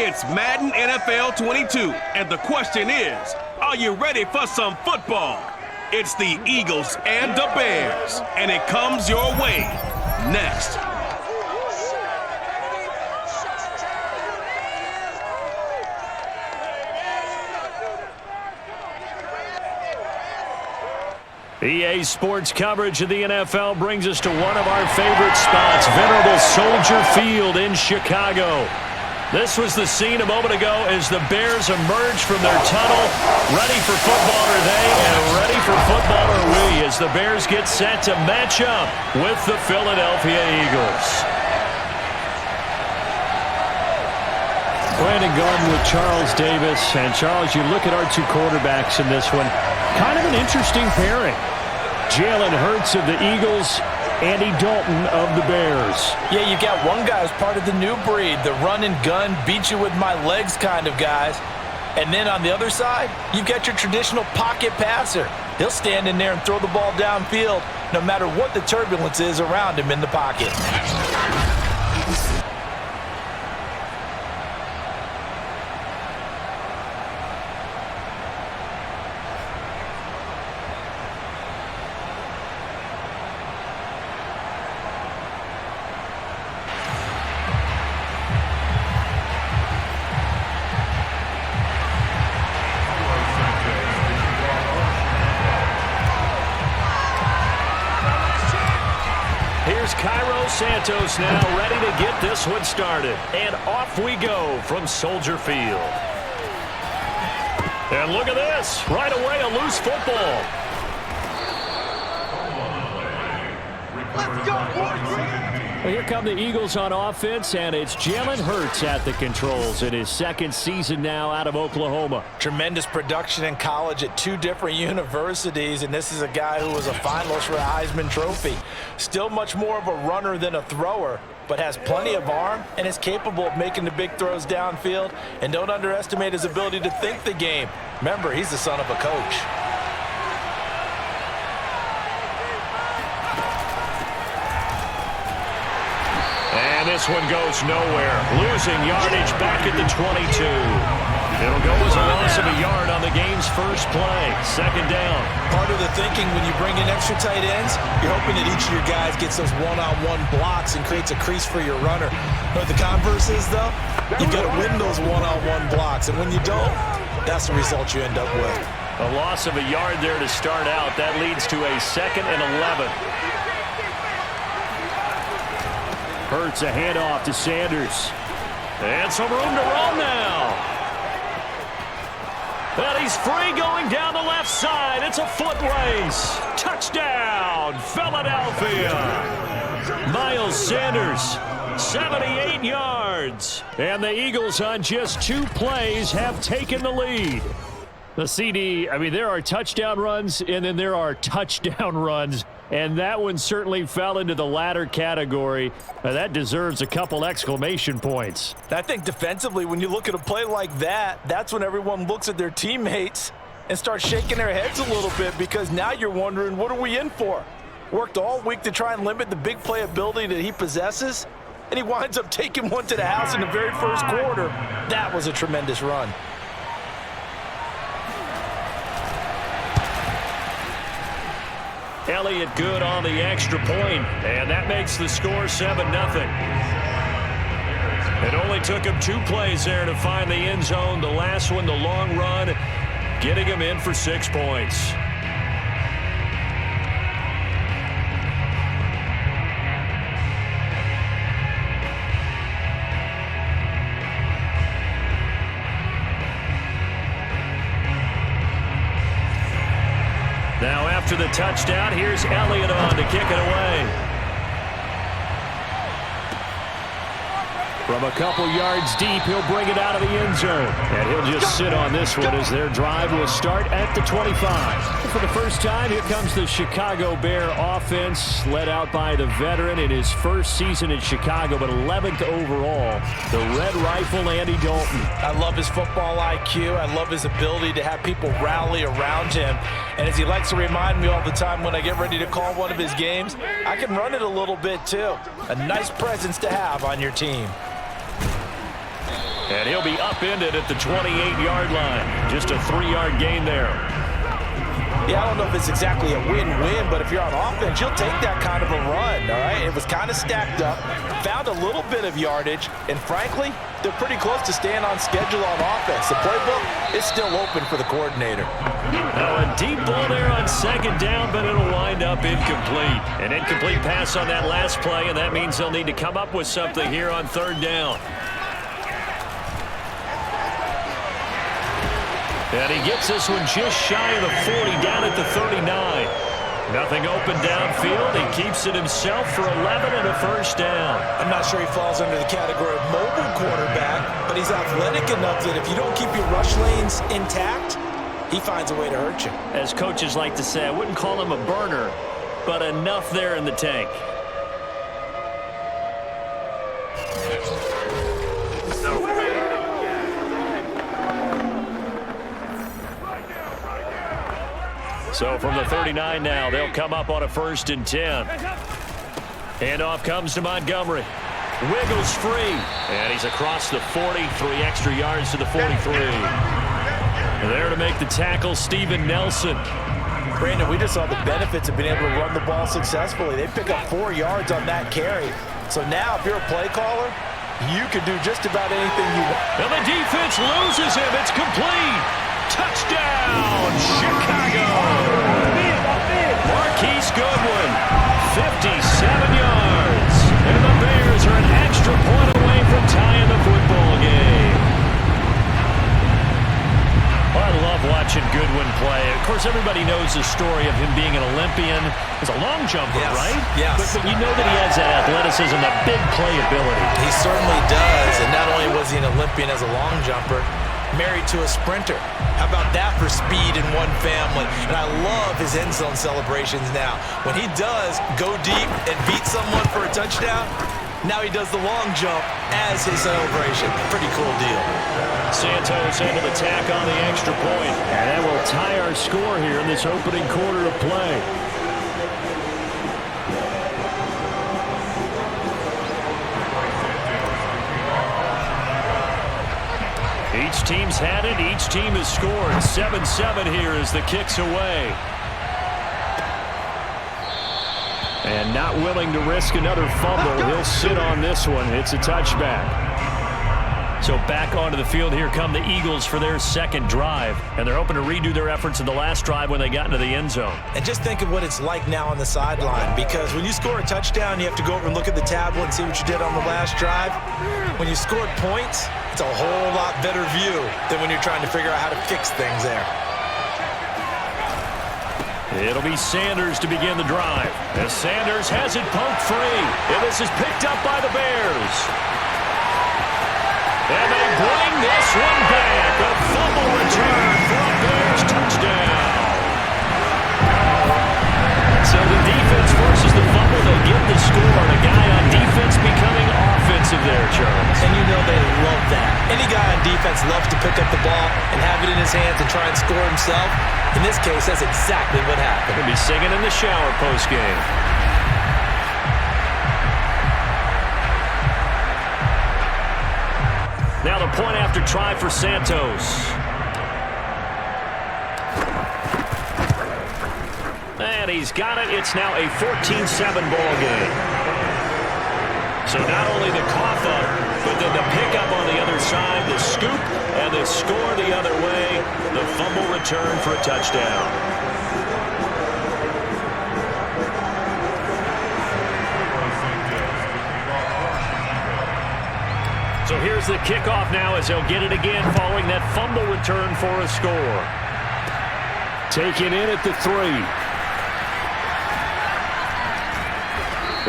It's Madden NFL 22, and the question is, are you ready for some football? It's the Eagles and the Bears, and it comes your way next. EA Sports coverage of the NFL brings us to one of our favorite spots, venerable Soldier Field in Chicago. This was the scene a moment ago as the Bears emerged from their tunnel. Ready for football are they, and ready for football are we, as the Bears get set to match up with the Philadelphia Eagles. Brandon Garden with Charles Davis. And Charles, you look at our two quarterbacks in this one, kind of an interesting pairing. Jalen Hurts of the Eagles, Andy Dalton of the Bears. Yeah, you got one guy who's part of the new breed, the run and gun, beat you with my legs kind of guys. And then on the other side, you've got your traditional pocket passer. He'll stand in there and throw the ball downfield no matter what the turbulence is around him in the pocket. Santos now ready to get this one started. And off we go from Soldier Field. And look at this. Right away, a loose football. Let's go, boys. Well, here come the Eagles on offense, and it's Jalen Hurts at the controls in his second season now out of Oklahoma. Tremendous production in college at two different universities, and this is a guy who was a finalist for a Heisman Trophy. Still much more of a runner than a thrower, but has plenty of arm and is capable of making the big throws downfield. And don't underestimate his ability to think the game. Remember, he's the son of a coach. And this one goes nowhere. Losing yardage back at the 22. It'll go as a loss of a yard on the game's first play. Second down. Part of the thinking when you bring in extra tight ends, you're hoping that each of your guys gets those one-on-one blocks and creates a crease for your runner. But the converse is, though, you've got to win those one-on-one blocks. And when you don't, that's the result you end up with. A loss of a yard there to start out. That leads to a 2nd and 11. Hurts a handoff to Sanders. And some room to run now. And he's free going down the left side. It's a foot race. Touchdown, Philadelphia. Miles Sanders, 78 yards. And the Eagles on just 2 plays have taken the lead. The CD, I mean, there are touchdown runs and then there are touchdown runs. And that one certainly fell into the latter category. That deserves a couple exclamation points. I think defensively, when you look at a play like that, that's when everyone looks at their teammates and starts shaking their heads a little bit, because now you're wondering, what are we in for? Worked all week to try and limit the big play ability that he possesses, and he winds up taking one to the house in the very first quarter. That was a tremendous run. Elliott good on the extra point, and that makes the score 7-0. It only took him 2 plays there to find the end zone. The last one, the long run, getting him in for 6 points. Now after the touchdown, here's Elliott on to kick it away. From a couple yards deep, he'll bring it out of the end zone. And he'll just sit on this one as their drive will start at the 25. For the first time, here comes the Chicago Bear offense, led out by the veteran in his first season in Chicago, but 11th overall, the Red Rifle, Andy Dalton. I love his football IQ. I love his ability to have people rally around him. And as he likes to remind me all the time when I get ready to call one of his games, I can run it a little bit too. A nice presence to have on your team. And he'll be upended at the 28-yard line. Just a 3-yard gain there. Yeah, I don't know if it's exactly a win-win, but if you're on offense, you'll take that kind of a run, all right? It was kind of stacked up, found a little bit of yardage, and frankly, they're pretty close to staying on schedule on offense. The playbook is still open for the coordinator. Now a deep ball there on second down, but it'll wind up incomplete. An incomplete pass on that last play, and that means they'll need to come up with something here on third down. And he gets this one just shy of the 40, down at the 39. Nothing open downfield. He keeps it himself for 11 and a first down. I'm not sure he falls under the category of mobile quarterback, but he's athletic enough that if you don't keep your rush lanes intact, he finds a way to hurt you. As coaches like to say, I wouldn't call him a burner, but enough there in the tank. So from the 39 now, they'll come up on a 1st and 10. Handoff comes to Montgomery. Wiggles free. And he's across the 40, 3 extra yards to the 43. There to make the tackle, Steven Nelson. Brandon, we just saw the benefits of being able to run the ball successfully. They pick up 4 yards on that carry. So now, if you're a play caller, you can do just about anything you want. And the defense loses him. It's complete. Touchdown, Chicago. Marquise Goodwin, 57 yards. And the Bears are an extra point away from tying the football game. Well, I love watching Goodwin play. Of course, everybody knows the story of him being an Olympian. He's a long jumper, yes, right? Yes. But you know that he has that athleticism, that big playability. He certainly does. And not only was he an Olympian as a long jumper, married to a sprinter. How about that for speed in one family? And I love his end zone celebrations now. When he does go deep and beat someone for a touchdown, now he does the long jump as his celebration. Pretty cool deal. Santos able to tack on the extra point. And that will tie our score here in this opening quarter of play. Each team's had it. Each team has scored. 7-7 here as the kick's away. And not willing to risk another fumble. He'll sit on this one. It's a touchback. So back onto the field here come the Eagles for their second drive. And they're hoping to redo their efforts in the last drive when they got into the end zone. And just think of what it's like now on the sideline, because when you score a touchdown, you have to go over and look at the tablet and see what you did on the last drive. When you scored points, it's a whole lot better view than when you're trying to figure out how to fix things there. It'll be Sanders to begin the drive. As Sanders has it poked free. And this is picked up by the Bears. And they bring this one back. A fumble return for a Bears touchdown. So the defense forces the fumble. They'll get the score. And a guy on defense becoming offensive there, Charles. And you know they love that. Any guy on defense loves to pick up the ball and have it in his hands and try and score himself. In this case, that's exactly what happened. He'll be singing in the shower post-game. Now the point after try for Santos. And he's got it. It's now a 14-7 ball game. So not only the cough up, but then the pickup on the other side, the scoop, and the score the other way. The fumble return for a touchdown. So here's the kickoff now as they'll get it again following that fumble return for a score. Taken in at the 3.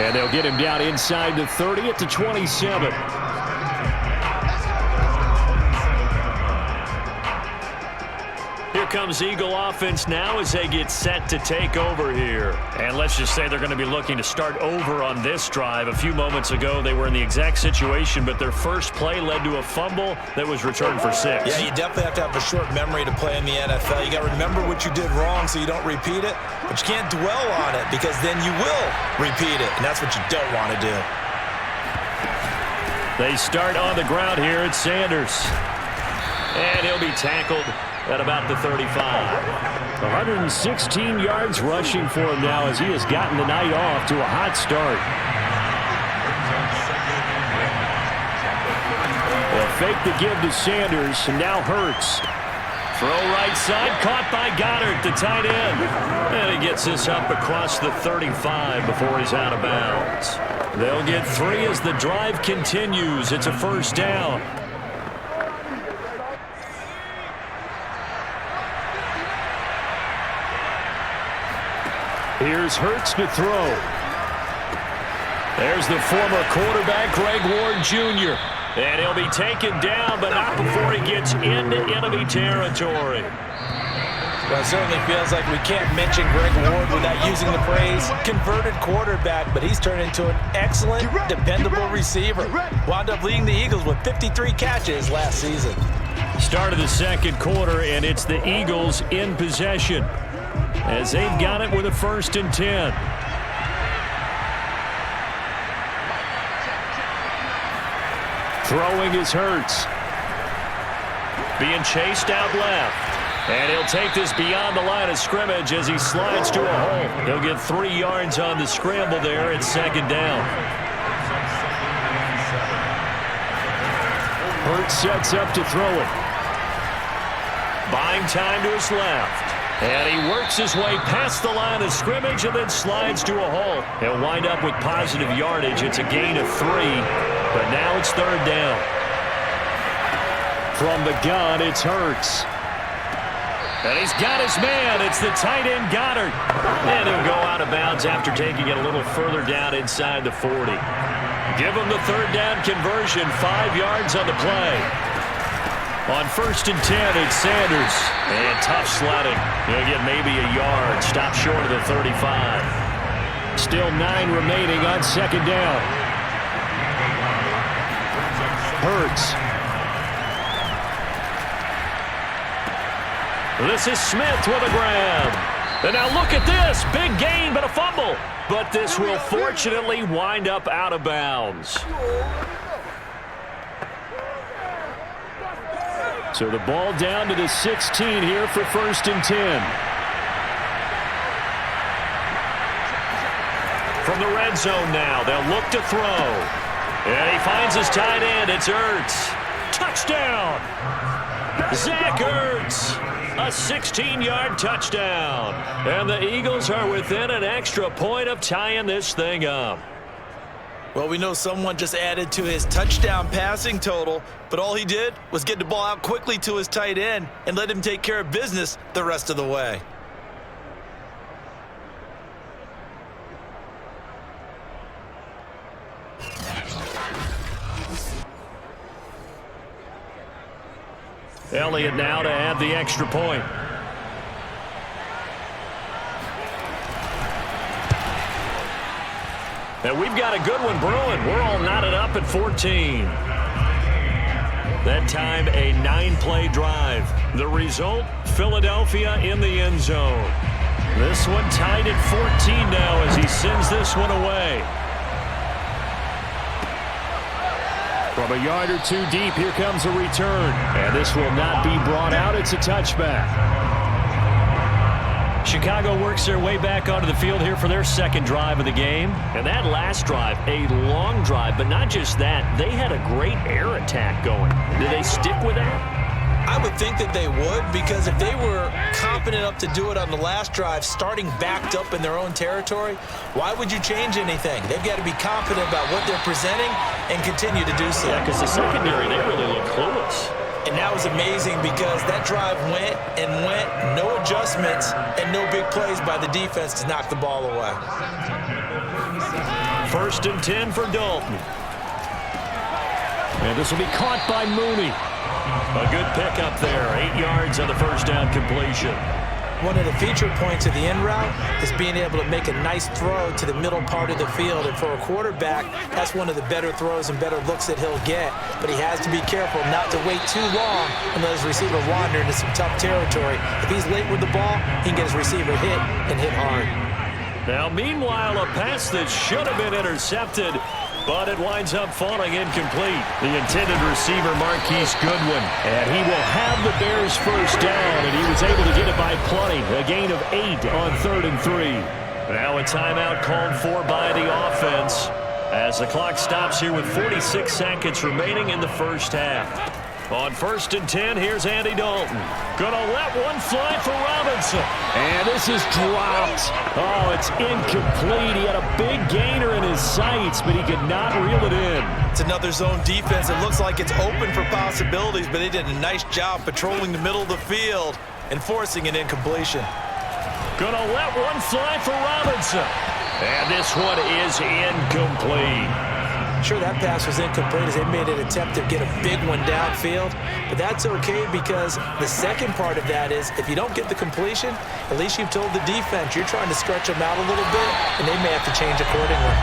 And they'll get him down inside the 30 at the 27. Here comes Eagle offense now as they get set to take over here. And let's just say they're going to be looking to start over on this drive. A few moments ago, they were in the exact situation, but their first play led to a fumble that was returned for 6. Yeah, you definitely have to have a short memory to play in the NFL. You got to remember what you did wrong so you don't repeat it, but you can't dwell on it because then you will repeat it, and that's what you don't want to do. They start on the ground here at Sanders. And he'll be tackled at about the 35. 116 yards rushing for him now as he has gotten the night off to a hot start. Well, fake the give to Sanders, and now Hurts. Throw right side, caught by Goddard, the tight end. And he gets this up across the 35 before he's out of bounds. They'll get 3 as the drive continues. It's a first down. Here's Hurts to throw. There's the former quarterback, Greg Ward Jr. And he'll be taken down, but not before he gets into enemy territory. Well, it certainly feels like we can't mention Greg Ward without using the phrase converted quarterback, but he's turned into an excellent, dependable receiver. Wound up leading the Eagles with 53 catches last season. Start of the second quarter, and it's the Eagles in possession as they've got it with a 1st and 10. Throwing is Hurts. Being chased out left. And he'll take this beyond the line of scrimmage as he slides to a hole. He'll get 3 yards on the scramble there at 2nd down. Hurts sets up to throw it. Buying time to his left. And he works his way past the line of scrimmage and then slides to a hole. He'll wind up with positive yardage. It's a gain of 3, but now it's 3rd down. From the gun, it's Hurts. And he's got his man. It's the tight end, Goddard. And he'll go out of bounds after taking it a little further down inside the 40. Give him the 3rd down conversion, 5 yards on the play. On 1st and 10, it's Sanders. And tough sledding. He'll get maybe a yard. Stop short of the 35. Still 9 remaining on 2nd down. Hurts. This is Smith with a grab. And now look at this. Big gain, but a fumble. But this will fortunately wind up out of bounds. So the ball down to the 16 here for 1st and 10. From the red zone now, they'll look to throw. And he finds his tight end. It's Ertz. Touchdown! Zach Ertz. A 16-yard touchdown. And the Eagles are within an extra point of tying this thing up. Well, we know someone just added to his touchdown passing total, but all he did was get the ball out quickly to his tight end and let him take care of business the rest of the way. Elliott now to add the extra point. And we've got a good one brewing. We're all knotted up at 14. That time, a 9-play drive. The result, Philadelphia in the end zone. This one tied at 14 now as he sends this one away. From a yard or 2 deep, here comes a return. And this will not be brought out. It's a touchback. Chicago works their way back onto the field here for their 2nd drive of the game. And that last drive, a long drive, but not just that. They had a great air attack going. Do they stick with that? I would think that they would, because if they were confident enough to do it on the last drive, starting backed up in their own territory, why would you change anything? They've got to be confident about what they're presenting and continue to do so. Yeah, because the secondary, they really look clueless. And that was amazing because that drive went and went, no adjustments, and no big plays by the defense to knock the ball away. 1st and 10 for Dalton. And this will be caught by Mooney. A good pickup there, 8 yards on the 1st down completion. One of the feature points of the in route is being able to make a nice throw to the middle part of the field. And for a quarterback, that's one of the better throws and better looks that he'll get. But he has to be careful not to wait too long and let his receiver wander into some tough territory. If he's late with the ball, he can get his receiver hit and hit hard. Now, meanwhile, a pass that should have been intercepted but it winds up falling incomplete. The intended receiver, Marquise Goodwin, and he will have the Bears first down, and he was able to get it by plenty. A gain of 8 on 3rd and 3. Now a timeout called for by the offense as the clock stops here with 46 seconds remaining in the first half. On 1st and 10, here's Andy Dalton. Gonna let one fly for Robinson. And this is dropped. Oh, it's incomplete. He had a big gainer in his sights, but he could not reel it in. It's another zone defense. It looks like it's open for possibilities, but they did a nice job patrolling the middle of the field and forcing an incompletion. Gonna let one fly for Robinson. And this one is incomplete. Sure, that pass was incomplete as they made an attempt to get a big one downfield, but that's okay because the second part of that is if you don't get the completion, at least you've told the defense you're trying to stretch them out a little bit, and they may have to change accordingly.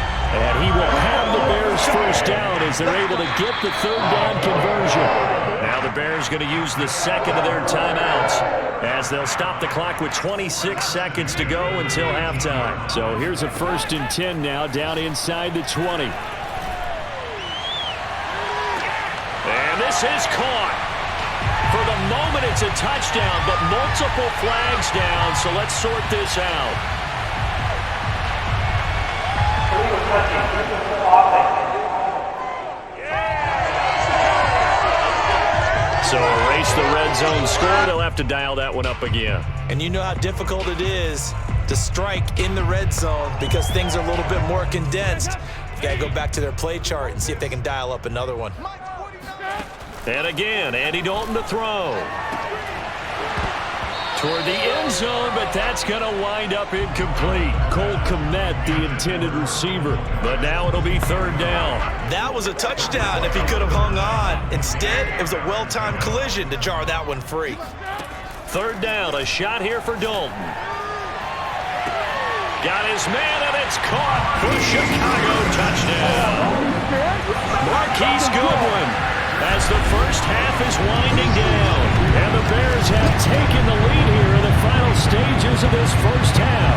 And he will have the Bears first down as they're able to get the 3rd down conversion. Now the Bears going to use the second of their timeouts as they'll stop the clock with 26 seconds to go until halftime. So here's a 1st and 10 now down inside the 20. And this is caught. For the moment, it's a touchdown, but multiple flags down, so let's sort this out. So erase the red zone score. They'll have to dial that one up again. And you know how difficult it is to strike in the red zone because things are a little bit more condensed. You got to go back to their play chart and see if they can dial up another one. And again, Andy Dalton to throw. Toward the end zone, but that's going to wind up incomplete. Cole Kmet, the intended receiver. But now it'll be 3rd down. That was a touchdown if he could have hung on. Instead, it was a well-timed collision to jar that one free. 3rd down, a shot here for Dalton. Got his man, and it's caught for Chicago touchdown. Marquise Goodwin as the first half is winding down. And the Bears have taken the lead here in the final stages of this first half.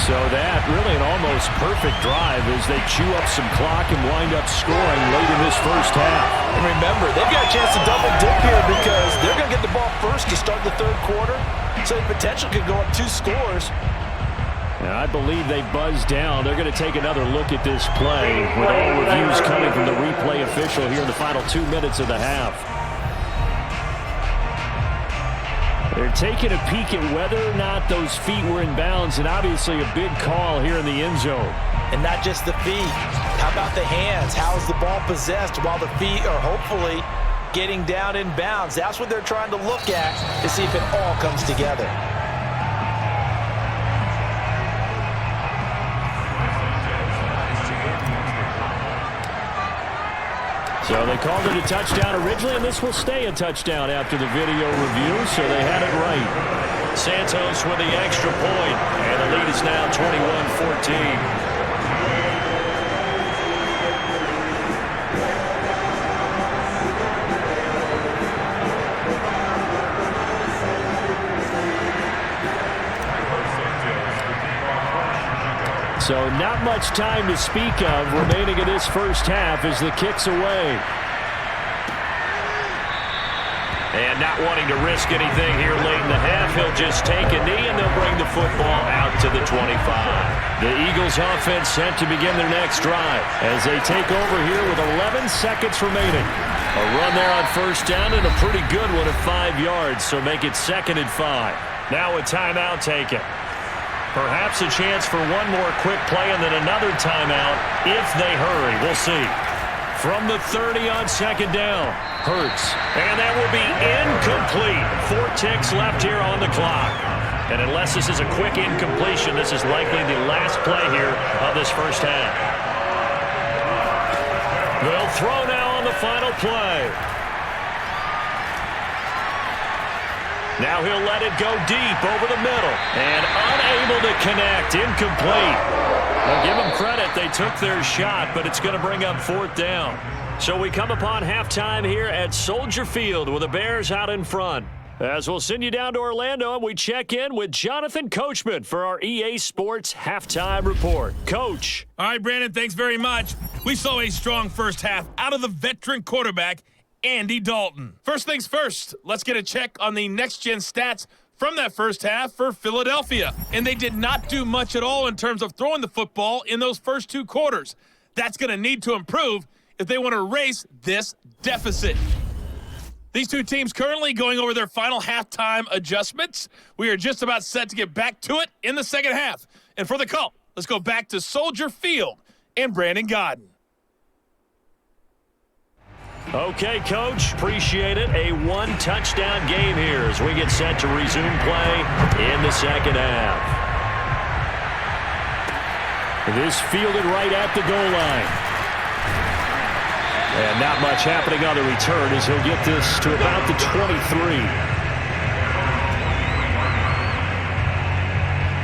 So that really an almost perfect drive as they chew up some clock and wind up scoring late in this first half. And remember, they've got a chance to double dip here because they're going to get the ball first to start the 3rd quarter. So the potential could go up 2 scores. And I believe they buzzed down. They're going to take another look at this play with all reviews coming from the replay official here in the final 2 minutes of the half. They're taking a peek at whether or not those feet were in bounds, and obviously a big call here in the end zone. And not just the feet. How about the hands? How is the ball possessed while the feet are hopefully getting down in bounds? That's what they're trying to look at to see if it all comes together. So they called it a touchdown originally, and this will stay a touchdown after the video review, so they had it right. Santos with the extra point, and the lead is now 21-14. So not much time to speak of remaining in this first half as the kick's away. And not wanting to risk anything here late in the half, he'll just take a knee and they'll bring the football out to the 25. The Eagles offense set to begin their next drive as they take over here with 11 seconds remaining. A run there on 1st down and a pretty good one at 5 yards, so make it 2nd and 5. Now a timeout taken. Perhaps a chance for one more quick play and then another timeout if they hurry. We'll see. From the 30 on 2nd down, Hurts. And that will be incomplete. 4 ticks left here on the clock. And unless this is a quick incompletion, this is likely the last play here of this first half. They'll throw now on the final play. Now he'll let it go deep over the middle. And unable to connect. Incomplete. Well, give them credit. They took their shot, but it's going to bring up 4th down. So we come upon halftime here at Soldier Field with the Bears out in front. As we'll send you down to Orlando, and we check in with Jonathan Coachman for our EA Sports Halftime Report. Coach. All right, Brandon, thanks very much. We saw a strong first half out of the veteran quarterback, Andy Dalton. First things first, let's get a check on the next-gen stats from that first half for Philadelphia. And they did not do much at all in terms of throwing the football in those first two quarters. That's going to need to improve if they want to erase this deficit. These two teams currently going over their final halftime adjustments. We are just about set to get back to it in the second half. And for the call, let's go back to Soldier Field and Brandon Godden. Okay, Coach, appreciate it. A one-touchdown game here as we get set to resume play in the second half. This fielded right at the goal line. And not much happening on the return as he'll get this to about the 23.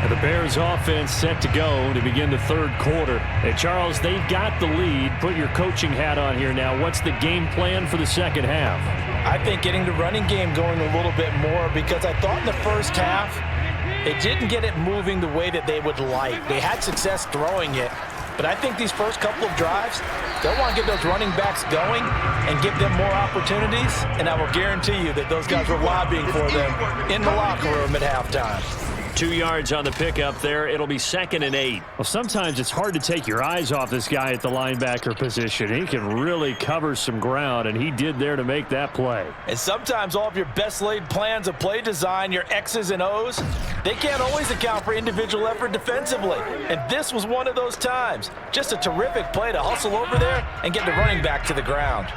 And the Bears offense set to go to begin the third quarter. And Charles, they've got the lead. Put your coaching hat on here now. What's the game plan for the second half? I think getting the running game going a little bit more, because I thought in the first half they didn't get it moving the way that they would like. They had success throwing it. But I think these first couple of drives, they'll want to get those running backs going and give them more opportunities. And I will guarantee you that those guys were lobbying for them in the locker room at halftime. 2 yards on the pickup there. It'll be 2nd and 8. Well, sometimes it's hard to take your eyes off this guy at the linebacker position. He can really cover some ground, and he did there to make that play. And sometimes all of your best laid plans of play design, your X's and O's, they can't always account for individual effort defensively. And this was one of those times. Just a terrific play to hustle over there and get the running back to the ground.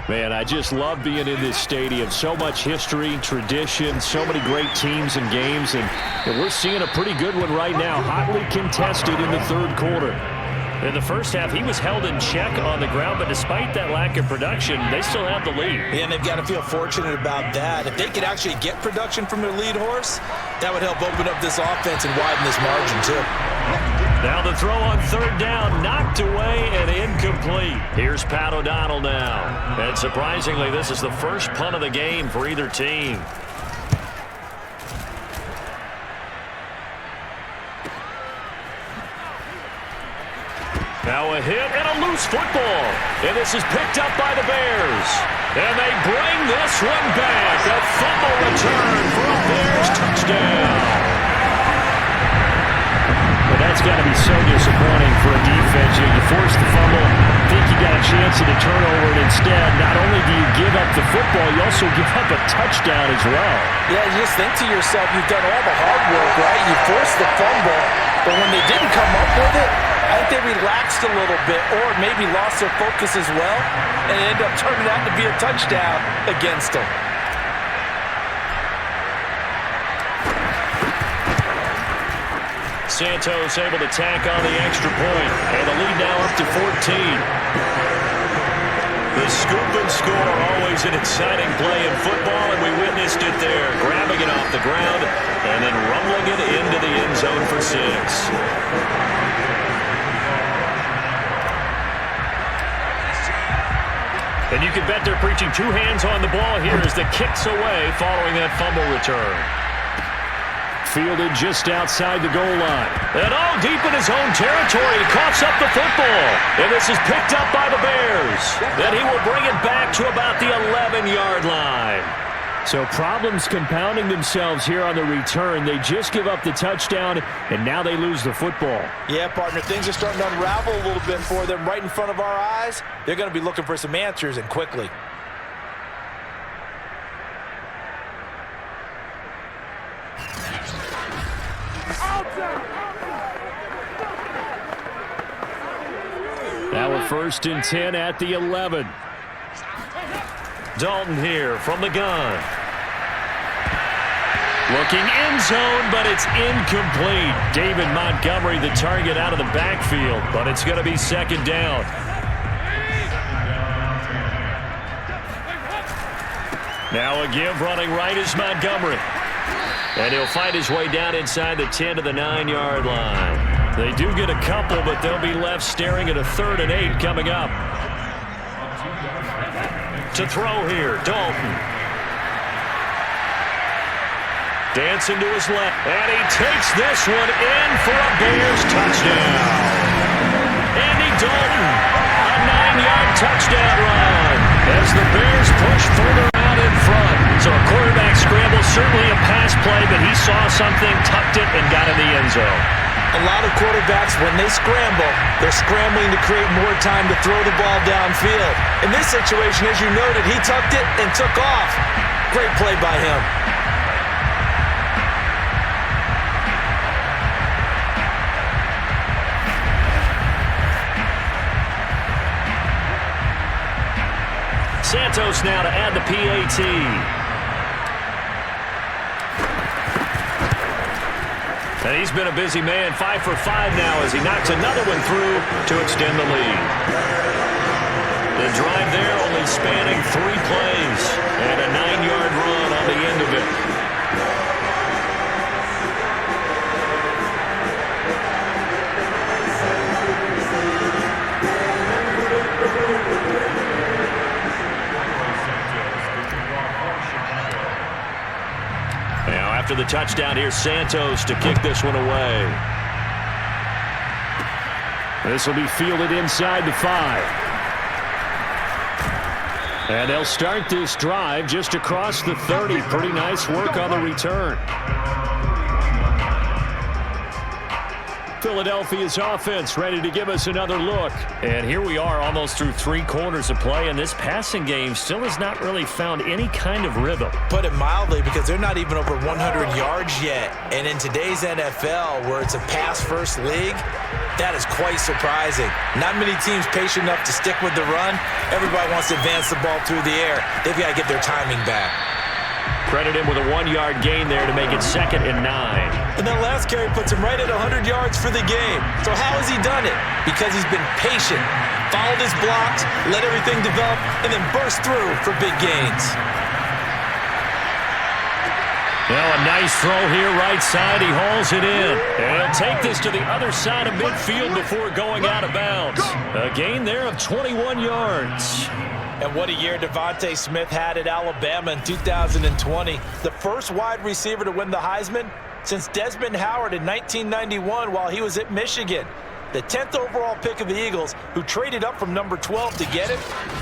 Man, I just love being in this stadium. So much history, tradition, so many great teams and games, and we're seeing a pretty good one right now, hotly contested in the third quarter. In the first half, he was held in check on the ground, but despite that lack of production, they still have the lead. And they've got to feel fortunate about that. If they could actually get production from their lead horse, that would help open up this offense and widen this margin too. Now the throw on third down, knocked away and incomplete. Here's Pat O'Donnell now. And surprisingly, this is the first punt of the game for either team. Now a hit and a loose football. And this is picked up by the Bears. And they bring this one back. A fumble return for a Bears touchdown. Well, that's got to be so disappointing for a defense. You force the fumble, think you got a chance at a turnover, and instead, not only do you give up the football, you also give up a touchdown as well. Yeah, you just think to yourself, you've done all the hard work, right? You forced the fumble, but when they didn't come up with it, I think they relaxed a little bit or maybe lost their focus as well, and it ended up turning out to be a touchdown against them. Santos able to tack on the extra point, and the lead now up to 14. The scoop and score, always an exciting play in football, and we witnessed it there, grabbing it off the ground and then rumbling it into the end zone for 6. And you can bet they're preaching two hands on the ball here as the kick's away following that fumble return. Fielded just outside the goal line. And all deep in his own territory, he coughs up the football. And this is picked up by the Bears. Then he will bring it back to about the 11-yard line. So problems compounding themselves here on the return. They just give up the touchdown, and now they lose the football. Yeah, partner, things are starting to unravel a little bit for them right in front of our eyes. They're going to be looking for some answers, and quickly. Now a 1st and 10 at the 11. Dalton here from the gun. Looking end zone, but it's incomplete. David Montgomery, the target out of the backfield, but it's going to be 2nd down. Now a give running right is Montgomery. And he'll find his way down inside the 10 to the 9-yard line. They do get a couple, but they'll be left staring at a 3rd and 8 coming up. To throw here, Dalton. Dancing to his left. And he takes this one in for a Bears touchdown. Andy Dalton, a 9-yard touchdown run as the Bears push further out in front. So a quarterback scramble, certainly a pass play, but he saw something, tucked it, and got in the end zone. A lot of quarterbacks, when they scramble, they're scrambling to create more time to throw the ball downfield. In this situation, as you noted, he tucked it and took off. Great play by him. Santos now to add the PAT. And he's been a busy man, 5 for 5 now as he knocks another one through to extend the lead. The drive there only spanning 3 plays and a 9-yard run on the end of it. After the touchdown, here's Santos to kick this one away. This will be fielded inside the 5. And they'll start this drive just across the 30. Pretty nice work on the return. Philadelphia's offense ready to give us another look. And here we are almost through 3 quarters of play, and this passing game still has not really found any kind of rhythm. Put it mildly, because they're not even over 100 yards yet. And in today's NFL, where it's a pass-first league, that is quite surprising. Not many teams patient enough to stick with the run. Everybody wants to advance the ball through the air. They've got to get their timing back. Credit him with a 1-yard gain there to make it 2nd and 9. And that last carry puts him right at 100 yards for the game. So how has he done it? Because he's been patient, followed his blocks, let everything develop, and then burst through for big gains. Well, a nice throw here, right side. He hauls it in. And he'll take this to the other side of midfield before going out of bounds. A gain there of 21 yards. And what a year Devontae Smith had at Alabama in 2020. The first wide receiver to win the Heisman since Desmond Howard in 1991 while he was at Michigan. The 10th overall pick of the Eagles, who traded up from number 12 to get it.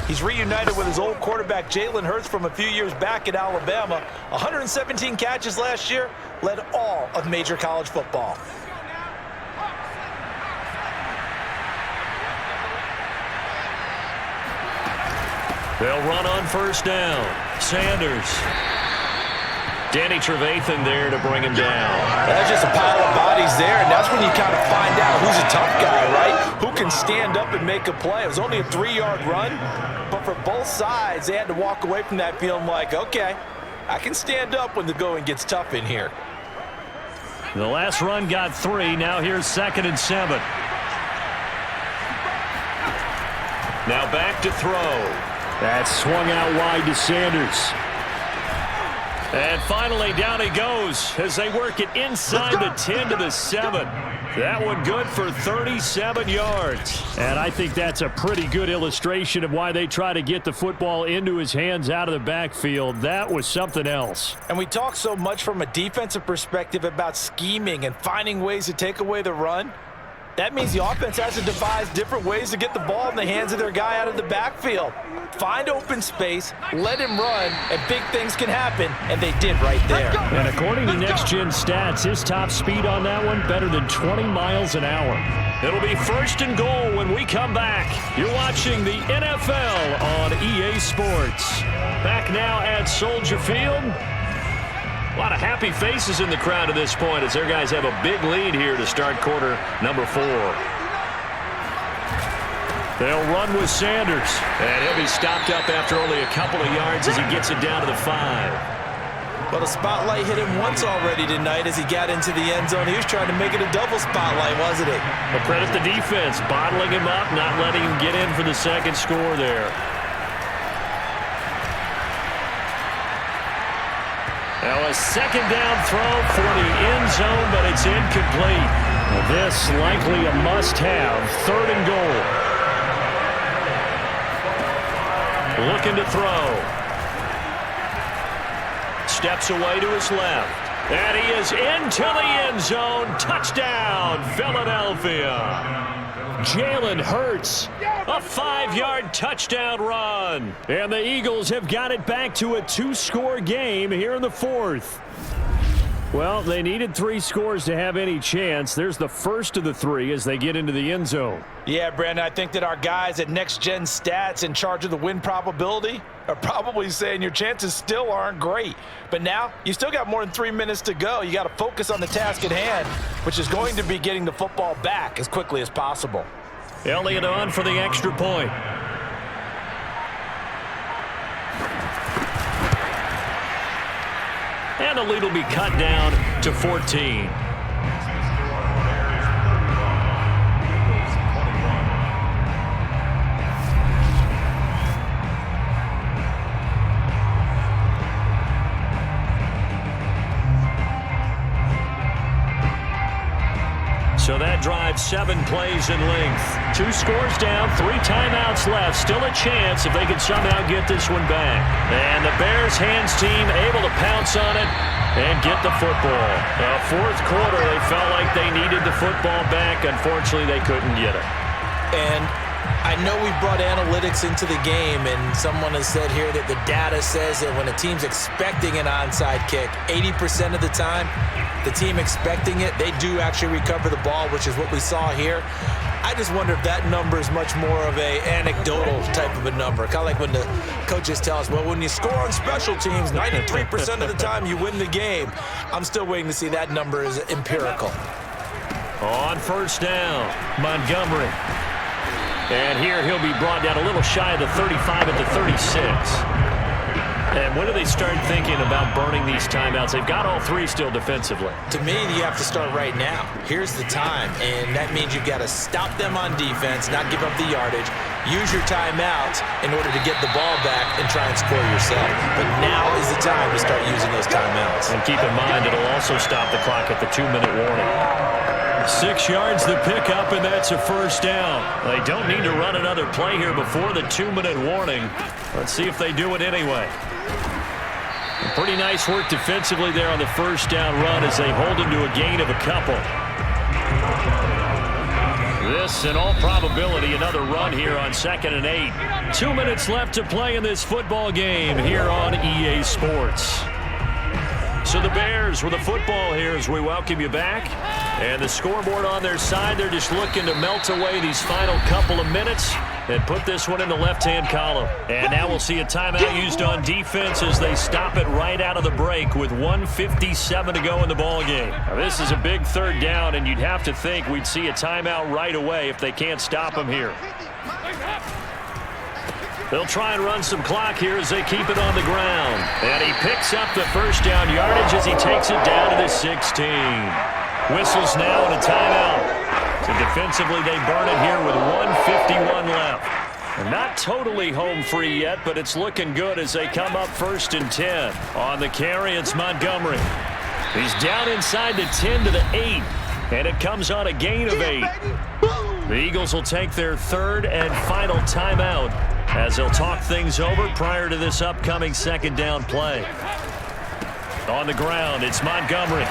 He's reunited with his old quarterback Jalen Hurts from a few years back at Alabama. 117 catches last year, led all of major college football. They'll run on first down. Sanders. Danny Trevathan there to bring him down. That's just a pile of bodies there, and that's when you kind of find out who's a tough guy, right? Who can stand up and make a play. It was only a 3-yard run, but for both sides, they had to walk away from that feeling like, okay, I can stand up when the going gets tough in here. The last run got 3. Now here's 2nd and 7. Now back to throw. That swung out wide to Sanders. And finally, down he goes as they work it inside the 10 to the 7. That one good for 37 yards. And I think that's a pretty good illustration of why they try to get the football into his hands out of the backfield. That was something else. And we talk so much from a defensive perspective about scheming and finding ways to take away the run. That means the offense has to devise different ways to get the ball in the hands of their guy out of the backfield. Find open space, let him run, and big things can happen, and they did right there. And according to Next Gen Stats, his top speed on that one, better than 20 miles an hour. It'll be 1st and goal when we come back. You're watching the NFL on EA Sports. Back now at Soldier Field. A lot of happy faces in the crowd at this point as their guys have a big lead here to start quarter number 4. They'll run with Sanders. And he'll be stopped up after only a couple of yards as he gets it down to the 5. Well, the spotlight hit him once already tonight as he got into the end zone. He was trying to make it a double spotlight, wasn't he? But credit the defense, bottling him up, not letting him get in for the second score there. Now a 2nd down throw for the end zone, but it's incomplete. Well, this likely a must-have. 3rd and goal. Looking to throw. Steps away to his left. And he is into the end zone. Touchdown, Philadelphia. Jalen Hurts, a 5-yard touchdown run. And the Eagles have got it back to a 2-score game here in the 4th. Well, they needed 3 scores to have any chance. There's the first of the 3 as they get into the end zone. Yeah, Brandon, I think that our guys at Next Gen Stats in charge of the win probability are probably saying your chances still aren't great. But now, you still got more than 3 minutes to go. You got to focus on the task at hand, which is going to be getting the football back as quickly as possible. Elliott on for the extra point. And the lead will be cut down to 14. So that drives 7 plays in length. 2 scores down, 3 timeouts left. Still a chance if they can somehow get this one back. And the Bears hands team able to pounce on it and get the football. Now, 4th quarter, they felt like they needed the football back. Unfortunately, they couldn't get it. And I know we brought analytics into the game, and someone has said here that the data says that when a team's expecting an onside kick, 80% of the time, the team expecting it, they do actually recover the ball, which is what we saw here. I just wonder if that number is much more of a anecdotal type of a number. Kind of like when the coaches tell us, well, when you score on special teams, 93% of the time you win the game. I'm still waiting to see that number is empirical. On first down, Montgomery. And here he'll be brought down a little shy of the 35 at the 36. And when do they start thinking about burning these timeouts? They've got all 3 still defensively. To me, you have to start right now. Here's the time, and that means you've got to stop them on defense, not give up the yardage, use your timeouts in order to get the ball back and try and score yourself. But now is the time to start using those timeouts. And keep in mind, it'll also stop the clock at the 2-minute warning. 6 yards the pickup, and that's a first down. They don't need to run another play here before the 2-minute warning. Let's see if they do it anyway. Pretty nice work defensively there on the first down run as they hold him to a gain of a couple. This, in all probability, another run here on 2nd and 8. 2 minutes left to play in this football game here on EA Sports. So the Bears with the football here as we welcome you back. And the scoreboard on their side, they're just looking to melt away these final couple of minutes and put this one in the left-hand column. And now we'll see a timeout used on defense as they stop it right out of the break with 1:57 to go in the ballgame. Now, this is a big 3rd down, and you'd have to think we'd see a timeout right away if they can't stop them here. They'll try and run some clock here as they keep it on the ground. And he picks up the first down yardage as he takes it down to the 16. Whistles now and a timeout. So defensively, they burn it here with 1:51 left. And not totally home free yet, but it's looking good as they come up 1st and 10. On the carry, it's Montgomery. He's down inside the 10 to the 8, and it comes on a gain of 8. The Eagles will take their 3rd and final timeout as they'll talk things over prior to this upcoming 2nd down play. On the ground, it's Montgomery.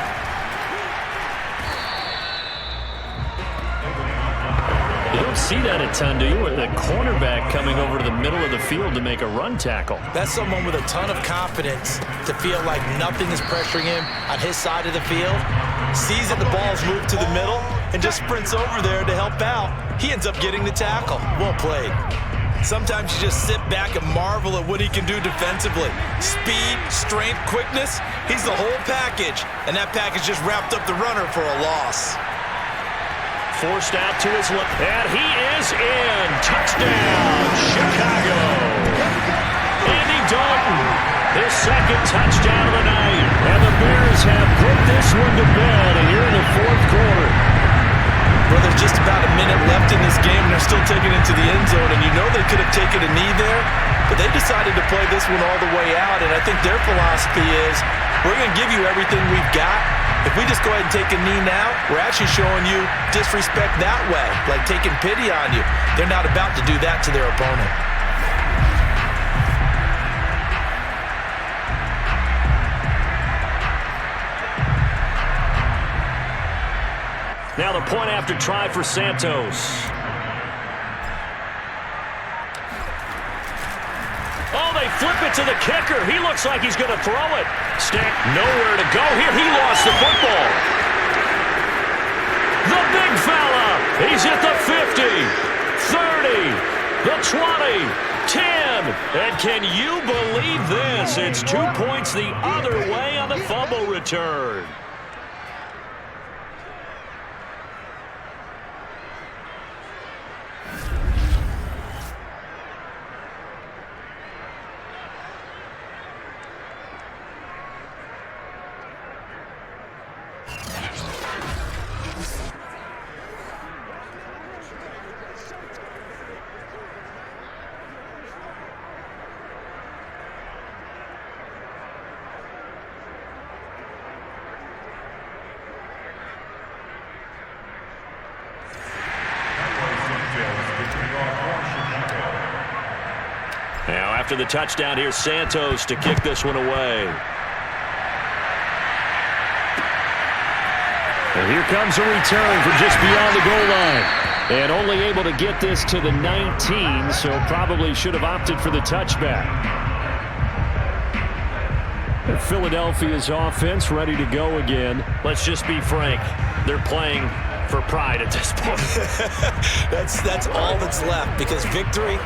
You don't see that a ton, do you? With the cornerback coming over to the middle of the field to make a run tackle. That's someone with a ton of confidence to feel like nothing is pressuring him on his side of the field. Sees that the ball's moved to the middle and just sprints over there to help out. He ends up getting the tackle. Well played. Sometimes you just sit back and marvel at what he can do defensively. Speed, strength, quickness, he's the whole package. And that package just wrapped up the runner for a loss. Forced out to his left, and he is in. Touchdown, Chicago. Andy Dalton, his 2nd touchdown of the night. And the Bears have put this one to bed here in the 4th quarter. Well, there's just about a minute left in this game, and they're still taking it to the end zone. And you know they could have taken a knee there, but they decided to play this one all the way out. And I think their philosophy is, we're going to give you everything we've got. If we just go ahead and take a knee now, we're actually showing you disrespect that way, like taking pity on you. They're not about to do that to their opponent. Now the point after try for Santos. Oh, they flip it to the kicker. He looks like he's going to throw it. Stick, nowhere to go here. He lost the football. The big fella. He's at the 50, 30, the 20, 10. And can you believe this? It's 2 points the other way on the fumble return. Now, after the touchdown, here's Santos to kick this one away. And here comes a return from just beyond the goal line. And only able to get this to the 19, so probably should have opted for the touchback. And Philadelphia's offense ready to go again. Let's just be frank. They're playing for pride at this point. That's all that's left, because victory,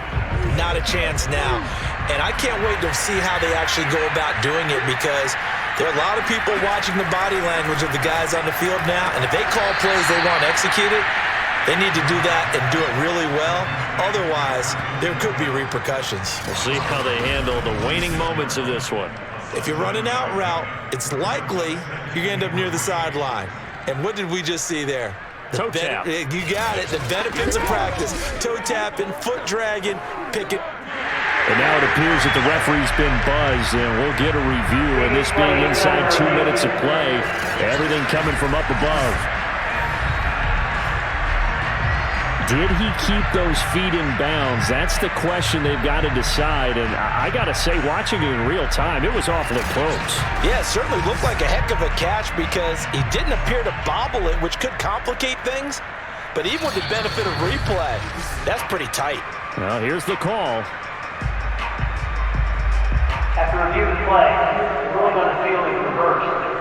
not a chance now. And I can't wait to see how they actually go about doing it, because there are a lot of people watching the body language of the guys on the field now, and if they call plays they want executed, they need to do that and do it really well. Otherwise, there could be repercussions. We'll see how they handle the waning moments of this one. If you're running out route, it's likely you're going to end up near the sideline. And what did we just see there? Toe tap. You got it. The benefits of practice. Toe tapping, foot dragging, picking. And now it appears that the referee's been buzzed, and we'll get a review. And this being inside 2 minutes of play, everything coming from up above. Did he keep those feet in bounds? That's the question they've got to decide. And I got to say, watching it in real time, it was awfully close. Yeah, it certainly looked like a heck of a catch, because he didn't appear to bobble it, which could complicate things. But even with the benefit of replay, that's pretty tight. Well, here's the call. After review of play, ruling on the field is reversed.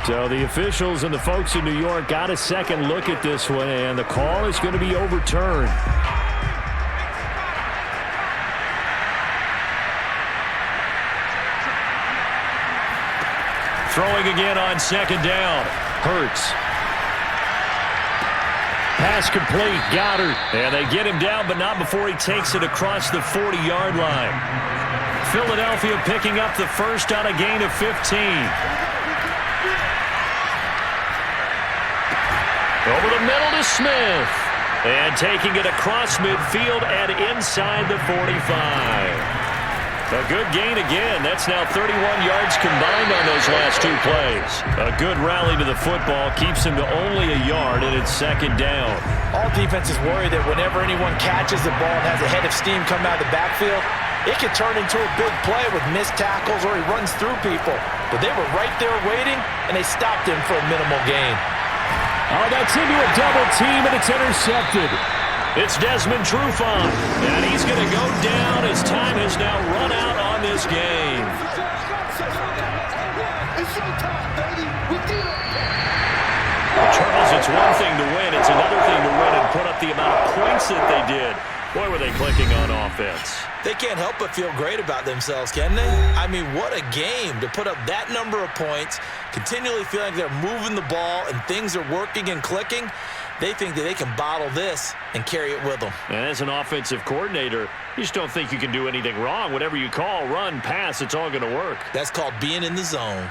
So the officials and the folks in New York got a second look at this one, and the call is going to be overturned. Throwing again on second down. Hurts. Pass complete. Goddard. And they get him down, but not before he takes it across the 40-yard line. Philadelphia picking up the first on a gain of 15. Over the middle to Smith. And taking it across midfield and inside the 45. A good gain again. That's now 31 yards combined on those last two plays. A good rally to the football keeps him to only a yard, and it's second down. All defenses worry that whenever anyone catches the ball and has a head of steam come out of the backfield, it can turn into a big play with missed tackles or he runs through people. But they were right there waiting, and they stopped him for a minimal gain. Oh, that's into a double team, and it's intercepted. It's Desmond Trufant, and he's going to go down. His time has now run out on this game. Charles, it's one thing to win. It's another thing to win and put up the amount of points that they did. Boy, were they clicking on offense. They can't help but feel great about themselves, can they? I mean, what a game to put up that number of points, continually feeling like they're moving the ball and things are working and clicking. They think that they can bottle this and carry it with them. And as an offensive coordinator, you just don't think you can do anything wrong. Whatever you call, run, pass, it's all going to work. That's called being in the zone.